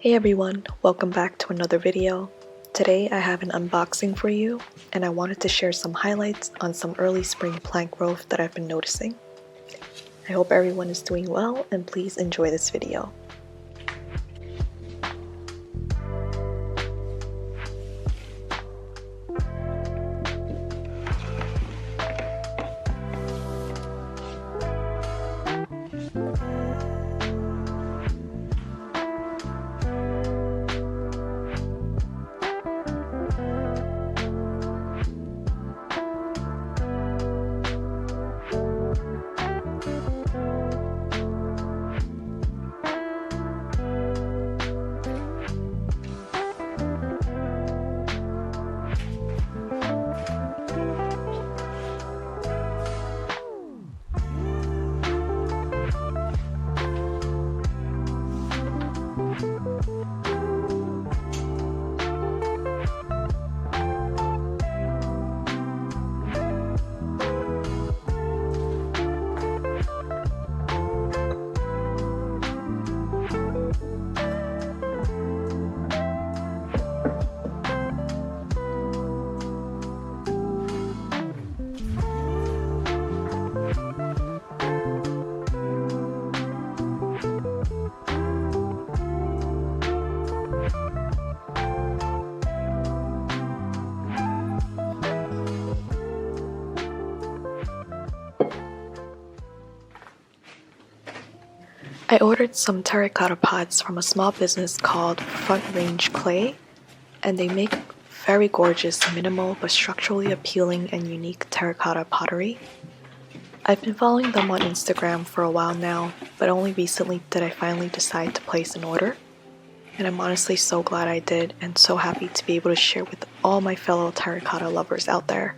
Hey everyone, welcome back to another video. Today I have an unboxing for you, and I wanted to share some highlights on some early spring plant growth that I've been noticing. I hope everyone is doing well, and please enjoy this video. I ordered some terracotta pots from a small business called Front Range Clay, and they make very gorgeous, minimal but structurally appealing and unique terracotta pottery. I've been following them on Instagram for a while now, but only recently did I finally decide to place an order. And I'm honestly so glad I did, and so happy to be able to share with all my fellow terracotta lovers out there.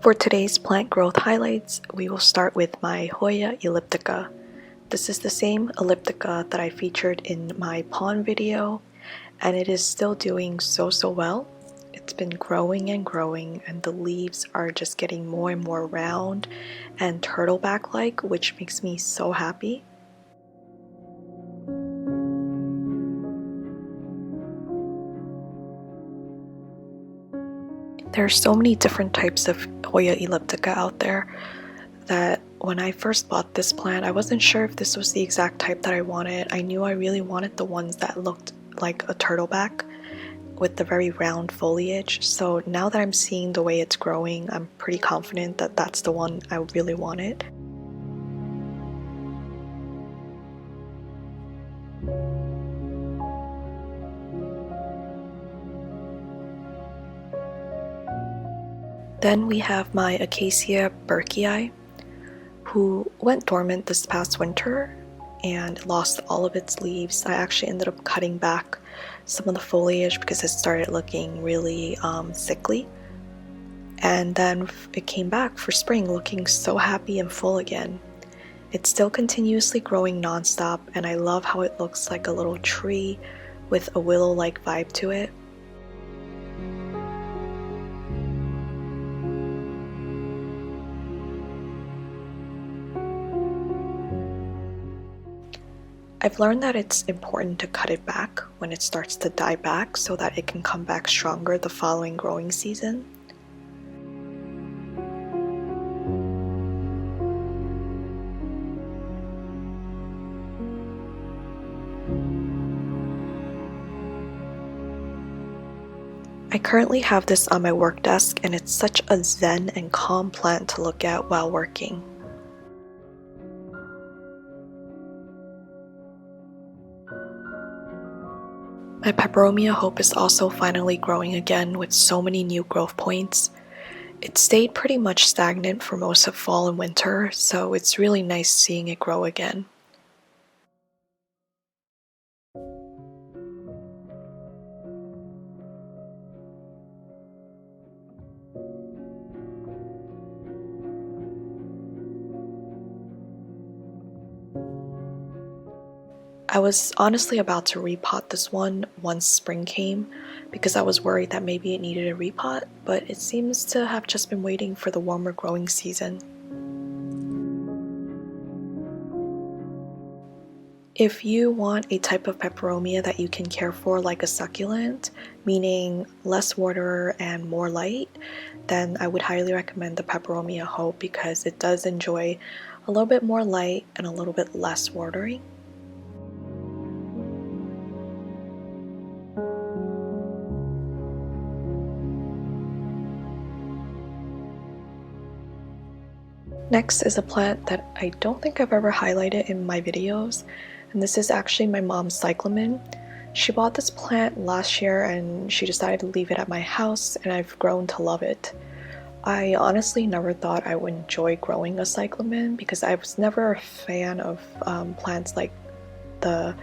For today's plant growth highlights, we will start with my Hoya elliptica. This is the same elliptica that I featured in my pond video, and it is still doing so well. It's been growing and growing, and the leaves are just getting more and more round and turtleback-like, which makes me so happy. There are so many different types of Hoya elliptica out there that when I first bought this plant, I wasn't sure if this was the exact type that I wanted. I knew I really wanted the ones that looked like a turtleback with the very round foliage. So now that I'm seeing the way it's growing, I'm pretty confident that that's the one I really wanted. Then we have my Acacia Berkeley, who went dormant this past winter and lost all of its leaves. I actually ended up cutting back some of the foliage because it started looking really sickly. And then it came back for spring looking so happy and full again. It's still continuously growing nonstop, and I love how it looks like a little tree with a willow-like vibe to it. I've learned that it's important to cut it back when it starts to die back so that it can come back stronger the following growing season. I currently have this on my work desk, and it's such a zen and calm plant to look at while working. My Peperomia Hope is also finally growing again with so many new growth points. It stayed pretty much stagnant for most of fall and winter, so it's really nice seeing it grow again. I was honestly about to repot this one once spring came because I was worried that maybe it needed a repot, but it seems to have just been waiting for the warmer growing season. If you want a type of peperomia that you can care for like a succulent, meaning less water and more light, then I would highly recommend the Peperomia Hope because it does enjoy a little bit more light and a little bit less watering. Next is a plant that I don't think I've ever highlighted in my videos, and this is actually my mom's cyclamen. She bought this plant last year and she decided to leave it at my house, and I've grown to love it. I honestly never thought I would enjoy growing a cyclamen because I was never a fan of plants like the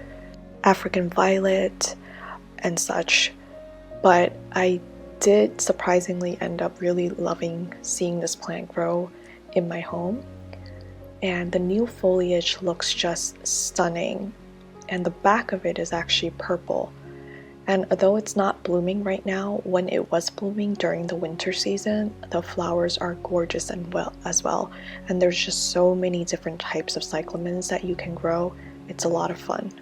African violet and such, but I did surprisingly end up really loving seeing this plant grow in my home. And the new foliage looks just stunning, and the back of it is actually purple. And although it's not blooming right now, when it was blooming during the winter season, the flowers are gorgeous and as well. And there's just so many different types of cyclamens that you can grow. It's a lot of fun.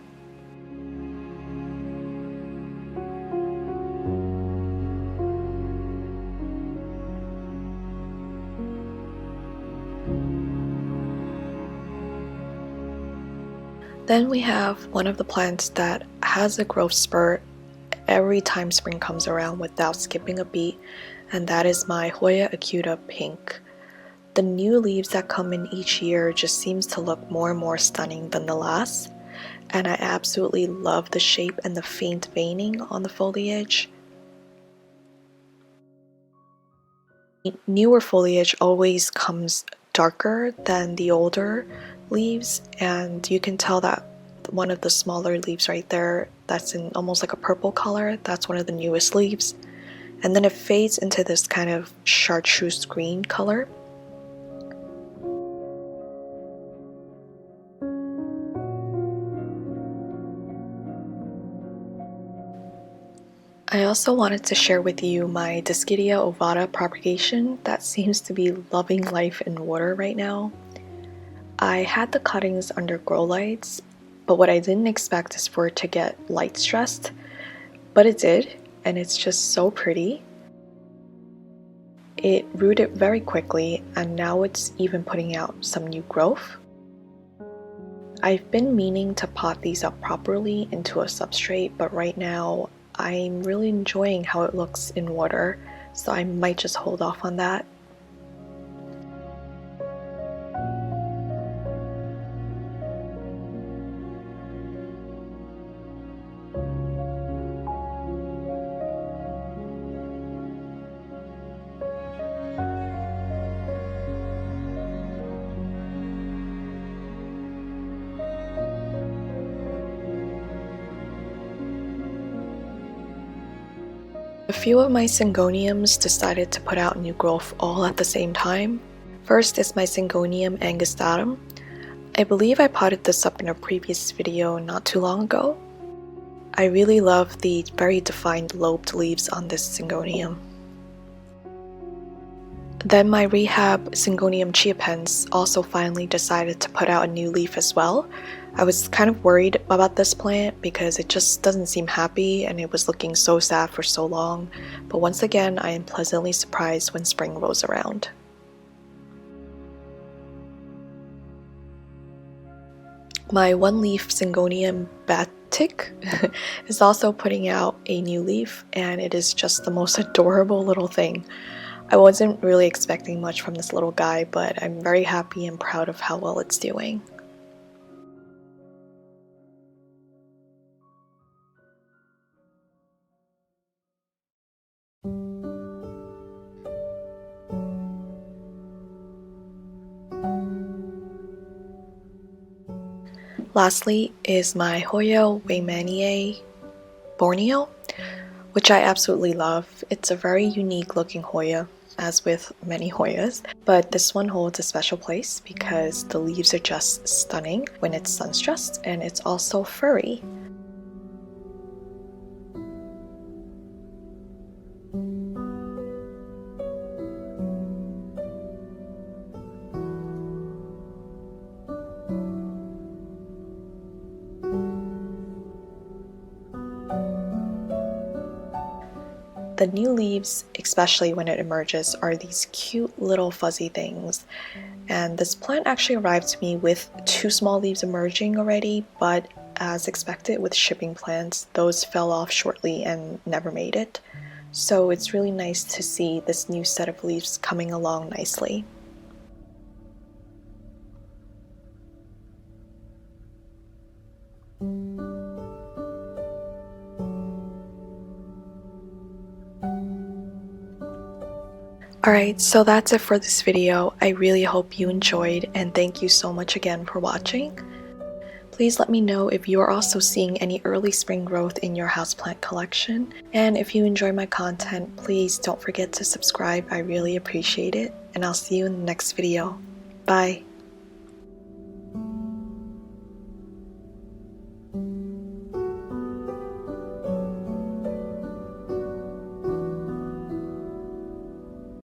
Then we have one of the plants that has a growth spurt every time spring comes around without skipping a beat, and that is my Hoya akuta pink. The new leaves that come in each year just seems to look more and more stunning than the last, and I absolutely love the shape and the faint veining on the foliage. Newer foliage always comes darker than the older leaves, and you can tell that one of the smaller leaves right there that's in almost like a purple color, that's one of the newest leaves, and then it fades into this kind of chartreuse green color. I also wanted to share with you my Dischidia ovata propagation that seems to be loving life in water right now. I had the cuttings under grow lights, but what I didn't expect is for it to get light stressed, but it did, and it's just so pretty. It rooted very quickly, and now it's even putting out some new growth. I've been meaning to pot these up properly into a substrate, but right now I'm really enjoying how it looks in water, so I might just hold off on that. A few of my syngoniums decided to put out new growth all at the same time. First is my syngonium angustatum. I believe I potted this up in a previous video not too long ago. I really love the very defined lobed leaves on this syngonium. Then my rehab syngonium chiapens also finally decided to put out a new leaf as well. I was kind of worried about this plant because it just doesn't seem happy and it was looking so sad for so long, but once again I am pleasantly surprised when spring rolls around. My one-leaf syngonium bathtic is also putting out a new leaf, and it is just the most adorable little thing. I wasn't really expecting much from this little guy, but I'm very happy and proud of how well it's doing. Lastly is my Hoya Ellipse Borneo, which I absolutely love. It's a very unique looking Hoya, as with many Hoyas, but this one holds a special place because the leaves are just stunning when it's sun-stressed, and it's also furry. The new leaves, especially when it emerges, are these cute little fuzzy things. And this plant actually arrived to me with 2 small leaves emerging already, but as expected with shipping plants, those fell off shortly and never made it. So it's really nice to see this new set of leaves coming along nicely. Alright, so that's it for this video. I really hope you enjoyed, and thank you so much again for watching. Please let me know if you are also seeing any early spring growth in your houseplant collection. And if you enjoy my content, please don't forget to subscribe. I really appreciate it. And I'll see you in the next video. Bye!